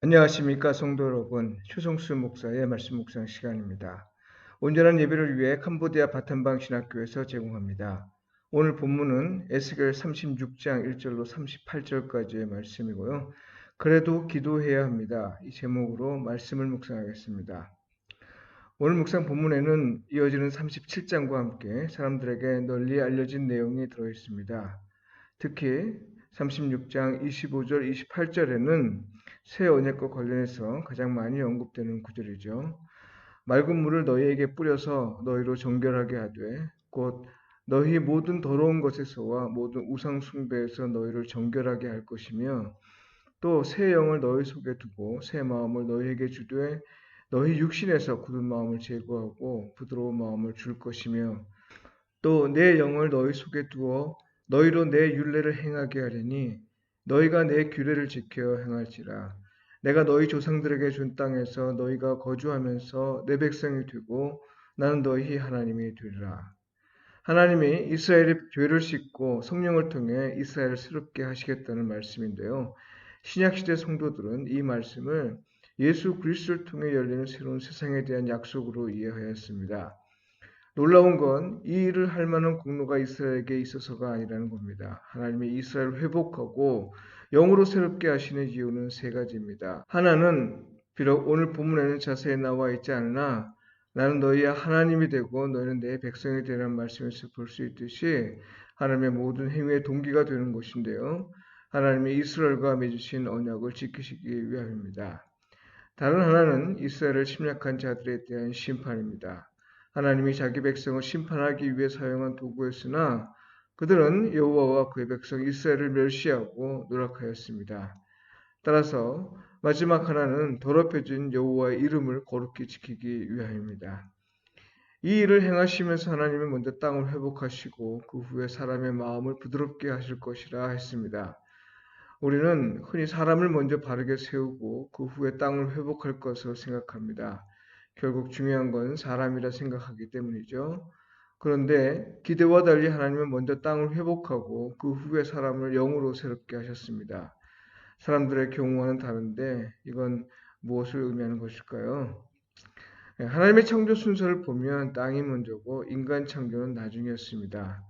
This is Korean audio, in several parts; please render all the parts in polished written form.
안녕하십니까 성도 여러분. 최성수 목사의 말씀 묵상 시간입니다. 온전한 예배를 위해 캄보디아 바탄방 신학교에서 제공합니다. 오늘 본문은 에스겔 36장 1절로 38절까지의 말씀이고요. 그래도 기도해야 합니다. 이 제목으로 말씀을 묵상하겠습니다. 오늘 묵상 본문에는 이어지는 37장과 함께 사람들에게 널리 알려진 내용이 들어있습니다. 특히 36장 25절, 28절에는 새 언약과 관련해서 가장 많이 언급되는 구절이죠. 맑은 물을 너희에게 뿌려서 너희로 정결하게 하되 곧 너희 모든 더러운 것에서와 모든 우상 숭배에서 너희를 정결하게 할 것이며 또 새 영을 너희 속에 두고 새 마음을 너희에게 주되 너희 육신에서 굳은 마음을 제거하고 부드러운 마음을 줄 것이며 또 내 영을 너희 속에 두어 너희로 내 율례를 행하게 하리니 너희가 내 규례를 지켜 행할지라. 내가 너희 조상들에게 준 땅에서 너희가 거주하면서 내 백성이 되고 나는 너희 하나님이 되리라. 하나님이 이스라엘의 죄를 씻고 성령을 통해 이스라엘을 새롭게 하시겠다는 말씀인데요. 신약시대 성도들은 이 말씀을 예수 그리스도를 통해 열리는 새로운 세상에 대한 약속으로 이해하였습니다. 놀라운 건 이 일을 할 만한 공로가 이스라엘에게 있어서가 아니라는 겁니다. 하나님이 이스라엘을 회복하고 영으로 새롭게 하시는 이유는 세 가지입니다. 하나는 비록 오늘 본문에는 자세히 나와 있지 않으나 나는 너희의 하나님이 되고 너희는 내 백성이 되라는 말씀에서 볼 수 있듯이 하나님의 모든 행위의 동기가 되는 것인데요. 하나님이 이스라엘과 맺으신 언약을 지키시기 위함입니다. 다른 하나는 이스라엘을 침략한 자들에 대한 심판입니다. 하나님이 자기 백성을 심판하기 위해 사용한 도구였으나 그들은 여호와와 그의 백성 이스라엘을 멸시하고 노력하였습니다. 따라서 마지막 하나는 더럽혀진 여호와의 이름을 거룩히 지키기 위함입니다. 이 일을 행하시면서 하나님은 먼저 땅을 회복하시고 그 후에 사람의 마음을 부드럽게 하실 것이라 했습니다. 우리는 흔히 사람을 먼저 바르게 세우고 그 후에 땅을 회복할 것으로 생각합니다. 결국 중요한 건 사람이라 생각하기 때문이죠. 그런데 기대와 달리 하나님은 먼저 땅을 회복하고 그 후에 사람을 영으로 새롭게 하셨습니다. 사람들의 경우와는 다른데 이건 무엇을 의미하는 것일까요? 하나님의 창조 순서를 보면 땅이 먼저고 인간 창조는 나중이었습니다.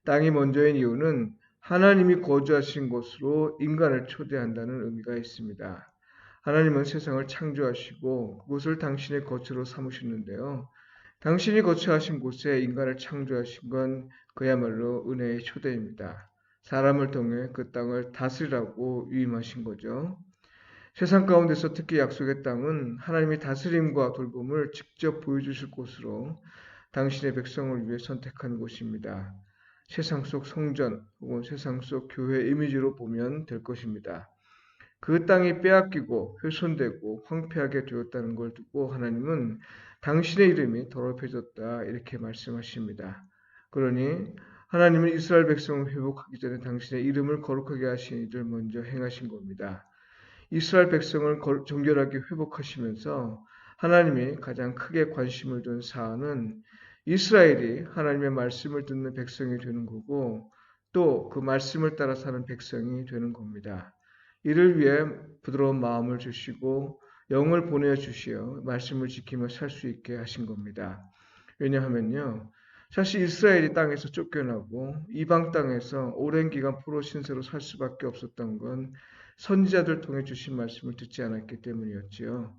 땅이 먼저인 이유는 하나님이 거주하신 곳으로 인간을 초대한다는 의미가 있습니다. 하나님은 세상을 창조하시고 그곳을 당신의 거처로 삼으셨는데요. 당신이 거처하신 곳에 인간을 창조하신 건 그야말로 은혜의 초대입니다. 사람을 통해 그 땅을 다스리라고 위임하신 거죠. 세상 가운데서 특히 약속의 땅은 하나님의 다스림과 돌봄을 직접 보여주실 곳으로 당신의 백성을 위해 선택한 곳입니다. 세상 속 성전 혹은 세상 속 교회 이미지로 보면 될 것입니다. 그 땅이 빼앗기고 훼손되고 황폐하게 되었다는 걸 두고 하나님은 당신의 이름이 더럽혀졌다 이렇게 말씀하십니다. 그러니 하나님은 이스라엘 백성을 회복하기 전에 당신의 이름을 거룩하게 하신 일을 먼저 행하신 겁니다. 이스라엘 백성을 정결하게 회복하시면서 하나님이 가장 크게 관심을 둔 사안은 이스라엘이 하나님의 말씀을 듣는 백성이 되는 거고 또 그 말씀을 따라 사는 백성이 되는 겁니다. 이를 위해 부드러운 마음을 주시고 영을 보내주시어 말씀을 지키며 살 수 있게 하신 겁니다. 왜냐하면요. 사실 이스라엘이 땅에서 쫓겨나고 이방 땅에서 오랜 기간 포로 신세로 살 수밖에 없었던 건 선지자들 통해 주신 말씀을 듣지 않았기 때문이었지요.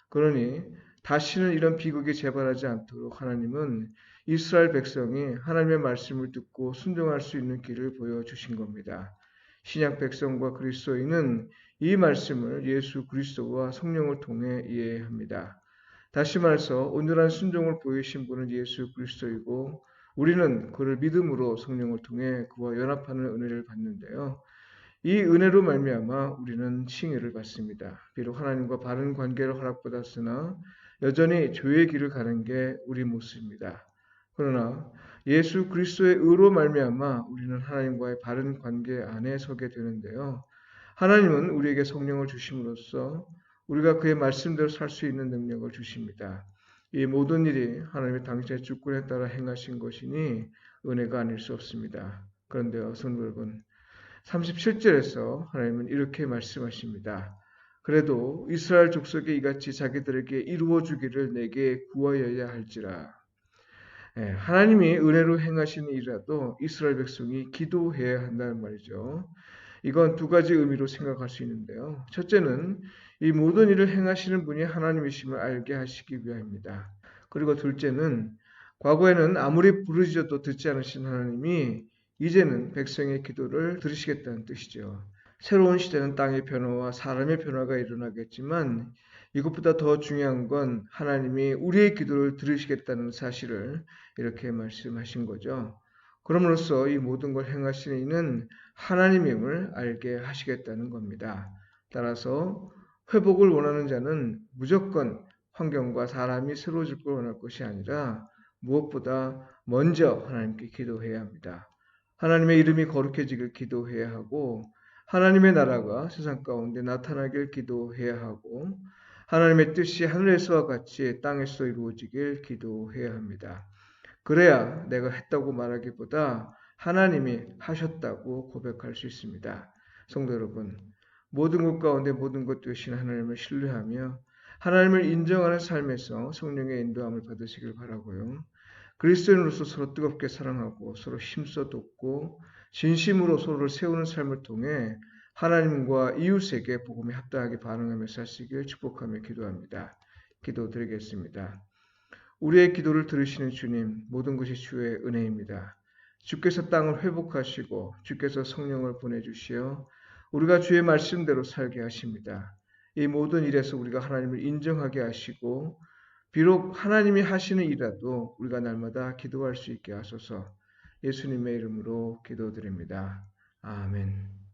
그러니 다시는 이런 비극이 재발하지 않도록 하나님은 이스라엘 백성이 하나님의 말씀을 듣고 순종할 수 있는 길을 보여주신 겁니다. 신약 백성과 그리스도인은 이 말씀을 예수 그리스도와 성령을 통해 이해합니다. 다시 말해서 온전한 순종을 보이신 분은 예수 그리스도이고 우리는 그를 믿음으로 성령을 통해 그와 연합하는 은혜를 받는데요. 이 은혜로 말미암아 우리는 칭의를 받습니다. 비록 하나님과 바른 관계를 허락받았으나 여전히 죄의 길을 가는 게 우리 모습입니다. 그러나 예수 그리스도의 의로 말미암아 우리는 하나님과의 바른 관계 안에 서게 되는데요. 하나님은 우리에게 성령을 주심으로써 우리가 그의 말씀대로 살 수 있는 능력을 주십니다. 이 모든 일이 하나님의 당신의 주권에 따라 행하신 것이니 은혜가 아닐 수 없습니다. 그런데요, 성도 여러분, 37절에서 하나님은 이렇게 말씀하십니다. 그래도 이스라엘 족속이 이같이 자기들에게 이루어 주기를 내게 구하여야 할지라. 하나님이 은혜로 행하시는 일이라도 이스라엘 백성이 기도해야 한다는 말이죠. 이건 두 가지 의미로 생각할 수 있는데요. 첫째는 이 모든 일을 행하시는 분이 하나님이심을 알게 하시기 위함입니다. 그리고 둘째는 과거에는 아무리 부르짖어도 듣지 않으신 하나님이 이제는 백성의 기도를 들으시겠다는 뜻이죠. 새로운 시대는 땅의 변화와 사람의 변화가 일어나겠지만 이것보다 더 중요한 건 하나님이 우리의 기도를 들으시겠다는 사실을 이렇게 말씀하신 거죠. 그럼으로써 이 모든 걸 행하시는 이는 하나님임을 알게 하시겠다는 겁니다. 따라서 회복을 원하는 자는 무조건 환경과 사람이 새로워질 걸 원할 것이 아니라 무엇보다 먼저 하나님께 기도해야 합니다. 하나님의 이름이 거룩해지길 기도해야 하고 하나님의 나라가 세상 가운데 나타나길 기도해야 하고 하나님의 뜻이 하늘에서와 같이 땅에서 이루어지길 기도해야 합니다. 그래야 내가 했다고 말하기보다 하나님이 하셨다고 고백할 수 있습니다. 성도 여러분, 모든 것 가운데 모든 것 되신 하나님을 신뢰하며 하나님을 인정하는 삶에서 성령의 인도함을 받으시길 바라고요. 그리스도인으로서 서로 뜨겁게 사랑하고 서로 힘써 돕고 진심으로 서로를 세우는 삶을 통해 하나님과 이웃에게 복음에 합당하게 반응하며 사시길 축복하며 기도합니다. 기도드리겠습니다. 우리의 기도를 들으시는 주님, 모든 것이 주의 은혜입니다. 주께서 땅을 회복하시고 주께서 성령을 보내주시어 우리가 주의 말씀대로 살게 하십니다. 이 모든 일에서 우리가 하나님을 인정하게 하시고 비록 하나님이 하시는 일이라도 우리가 날마다 기도할 수 있게 하소서. 예수님의 이름으로 기도드립니다. 아멘.